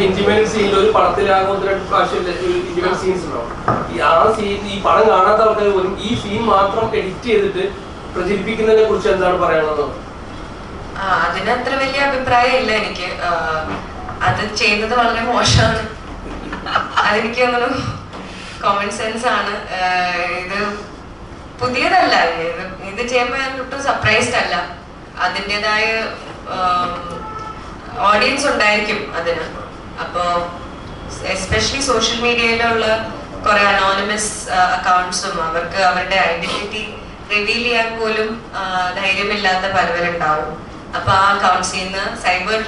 Intimate സീനിൽ ഒരു പടത്തിലാകും 1-2 പ്രാവശ്യം ഇന്റിമേറ്റ് സീൻസ് ഉണ്ടാവും. ആ സീൻ ഈ പടം കാണാത്ത ആൾക്കാർ പോലും ഈ സീൻ മാത്രം എഡിറ്റ് ചെയ്തിട്ട് പ്രചരിപ്പിക്കുന്നതിനെ കുറിച്ച് എന്താണ് പറയാനുള്ളത്? അതിനത്ര വലിയ അഭിപ്രായം ഇല്ല എനിക്ക്. അത് ചെയ്യുന്നത് വളരെ മോശമാണ്. അതെനിക്ക് തോന്നുന്നു കോമൺ സെൻസ് ആണ്. ഇത് പുതിയതല്ല. ഇത് ചെയ്യുമ്പോൾ ഞാൻ ഒട്ടും സർപ്രൈസ്ഡ് അല്ല. അതിൻ്റെതായ ഓഡിയൻസ് ഉണ്ടായിരിക്കും അതിന്. അപ്പോൾ എസ്പെഷ്യലി സോഷ്യൽ മീഡിയയിലുള്ള കുറെ അനോണിമസ് അക്കൗണ്ട്സും അവർക്ക് അവരുടെ ഐഡന്റിറ്റി റിവീൽ ചെയ്യാൻ പോലും ധൈര്യമില്ലാത്ത പലവരുണ്ടാവും. അപ്പൊ ആ അക്കൗണ്ട്സിൽ നിന്ന് സൈബർ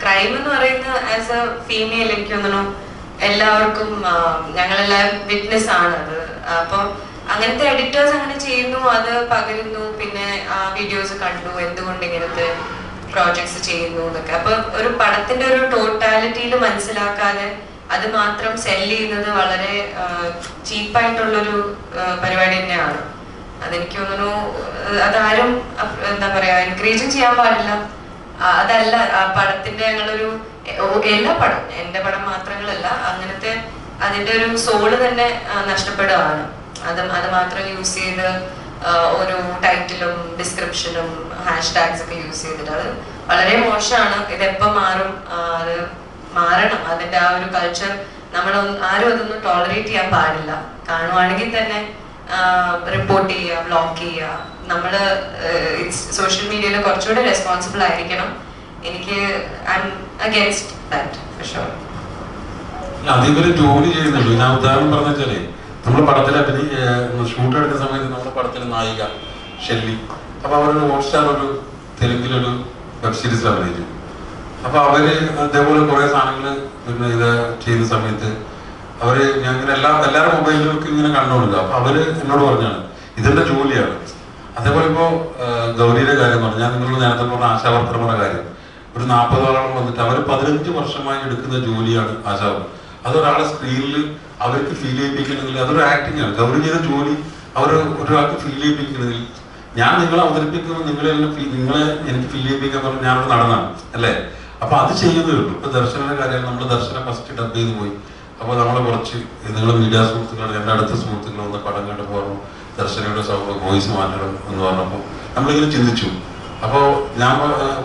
ക്രൈം എന്ന് പറയുന്ന ആസ് എ ഫീമെയിൽ എനിക്ക് തോന്നുന്നു എല്ലാവർക്കും ഞങ്ങളെല്ലാവരും വിറ്റ്നസ് ആണ് അത്. അപ്പോൾ അങ്ങനത്തെ എഡിറ്റേഴ്സ് അങ്ങനെ ചെയ്യുന്നു, അത് പകരുന്നു, പിന്നെ ആ വീഡിയോസ് കണ്ടു എന്തുകൊണ്ട് ഇങ്ങനത്തെ പ്രോജക്ട്സ് ചെയ്യുന്നു എന്നൊക്കെ. അപ്പൊ ഒരു പടത്തിന്റെ ഒരു ടോട്ടാലിറ്റിയിൽ മനസ്സിലാക്കാതെ അത് മാത്രം സെല് ചെയ്യുന്നത് വളരെ ചീപ്പായിട്ടുള്ളൊരു പരിപാടി തന്നെയാണ്. അതെനിക്ക് തോന്നുന്നു അതാരും എന്താ പറയാ എൻകറേജും ചെയ്യാൻ പാടില്ല. അതല്ല ആ പടത്തിന്റെ ഞങ്ങളൊരു എല്ലാ പടം, എന്റെ പടം മാത്രങ്ങളല്ല, അങ്ങനത്തെ അതിന്റെ ഒരു സോള് തന്നെ നഷ്ടപ്പെടുകയാണ്. അത് മാത്രം യൂസ് ചെയ്ത് ഓരോ ടൈറ്റിലും ഡിസ്ക്രിപ്ഷനും ഹാഷ്ടാഗ്സ് ഒക്കെ യൂസ് ചെയ്തിട്ട് അത് വളരെ മോശമാണ്. ഇതെപ്പം മാറും? അത് മാറണം. അതിന്റെ ആ ഒരു കൾച്ചർ നമ്മൾ ആരും അതൊന്നും ടോളറേറ്റ് ചെയ്യാൻ പാടില്ല. കാണുവാണെങ്കിൽ തന്നെ റിപ്പോർട്ട് ചെയ്യുക, ബ്ലോക്ക് ചെയ്യുക. നമ്മള് സോഷ്യൽ മീഡിയയിൽ കുറച്ചുകൂടെ റെസ്പോൺസിബിൾ ആയിരിക്കണം. എനിക്ക് I am against that for sure. അതിവര് ജോലി ചെയ്യുന്നുള്ളൂ. ഞാൻ ഉദാഹരണം പറഞ്ഞു വെച്ചാലേ, നമ്മുടെ പടത്തിൽ ഷൂട്ട് എടുക്കുന്ന സമയത്ത് നമ്മുടെ പടത്തിലെ നായിക ഷെല്ലി, അപ്പൊ അവരൊരു ഹോട്ട്സ്റ്റാർ ഒരു തെലുങ്കിലൊരു വെബ് സീരീസിൽ അഭിനയിച്ചു. അപ്പൊ അവര് അതേപോലെ കുറെ സാധനങ്ങൾ പിന്നെ ഇത് ചെയ്യുന്ന സമയത്ത് അവര് ഞാൻ ഇങ്ങനെ എല്ലാവരുടെ മൊബൈലിലൊക്കെ ഇങ്ങനെ കണ്ടുകൊടുക്കുക. അപ്പൊ അവര് എന്നോട് പറഞ്ഞാണ് ഇതിന്റെ ജോലിയാണ്. അതേപോലെ ഇപ്പോ ഗൗരിയുടെ കാര്യം പറഞ്ഞു, ഞാൻ നിങ്ങളോട് നേരത്തെ പറഞ്ഞ ആശാവർക്കർമാരുടെ കാര്യം. ഒരു 40 വന്നിട്ട് അവർ 15 വർഷമായി എടുക്കുന്ന ജോലിയാണ് ആശാവർക്കർ. അതൊരാളെ സ്ക്രീനിൽ അവർക്ക് ഫീൽ ചെയ്യിപ്പിക്കണമെങ്കിൽ അതൊരു ആക്ടിങ് ആണ്. ഗൗരി ചെയ്ത ജോലി അവർ ഒരാൾക്ക് ഫീൽ ചെയ്യിപ്പിക്കണമെങ്കിൽ ഞാൻ നിങ്ങളെ അവതരിപ്പിക്കുമ്പോൾ നിങ്ങളെ എനിക്ക് ഫീൽ ചെയ്യിപ്പിക്കാൻ പറഞ്ഞാൽ ഞാനൊരു നടനാണ് അല്ലേ? അപ്പൊ അത് ചെയ്യുന്നേ ഉള്ളൂ. ഇപ്പൊ ദർശനയുടെ കാര്യം, നമ്മൾ ദർശനം ഫസ്റ്റ് ഡബ് ചെയ്ത് പോയി. അപ്പോൾ നമ്മളെ കുറച്ച് നിങ്ങൾ മീഡിയ സുഹൃത്തുക്കൾ, എൻ്റെ അടുത്ത സുഹൃത്തുക്കൾ വന്ന് പടം കണ്ടപ്പോൾ പറഞ്ഞു ദർശനയുടെ വോയിസ് മാറ്റണം എന്ന് പറഞ്ഞപ്പോൾ നമ്മളിങ്ങനെ ചിന്തിച്ചു. അപ്പോൾ ഞാൻ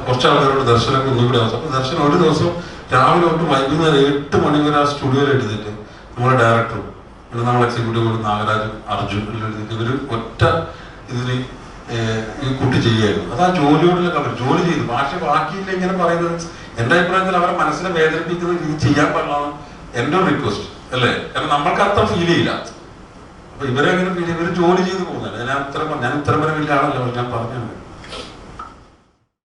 കുറച്ച് ആൾക്കാരോട് ദർശനമൊക്കെ ഒന്നുകൂടി ആവശ്യം. അപ്പോൾ ദർശനം ഒരു ദിവസം രാവിലെ തൊട്ട് വൈകുന്നേരം 8 മണി വരെ ആ സ്റ്റുഡിയോയിൽ എടുത്തിട്ട് നമ്മുടെ ഡയറക്ടറും പിന്നെ നമ്മുടെ എക്സിക്യൂട്ടീവ് നാഗരാജും അർജുനും എടുത്തിട്ട് ഇവർ ഒറ്റ ഇതിന് ഈ കുട്ടി ചെയ്യായിരുന്നു. അത് ആ ജോലിയോടുള്ള അവർ ജോലി ചെയ്തു. ബാക്കിയില്ല ഇങ്ങനെ പറയുന്നത് എൻ്റെ അഭിപ്രായത്തിൽ അവരെ മനസ്സിനെ വേദനിപ്പിക്കുന്നത് ഇത് ചെയ്യാൻ പാടില്ലാണ് എൻ്റെ ഒരു റിക്വസ്റ്റ് അല്ലേ? കാരണം നമ്മൾക്ക് അത്ര ഫീൽ ചെയ്യില്ല. അപ്പൊ ഇവരെങ്ങനെ ഫീൽ ചെയ്യും? ഇവർ ജോലി ചെയ്ത് പോകുന്നില്ല. ഞാൻ ഉത്തരം വരെ വലിയ ആളല്ല, ഞാൻ പറഞ്ഞു.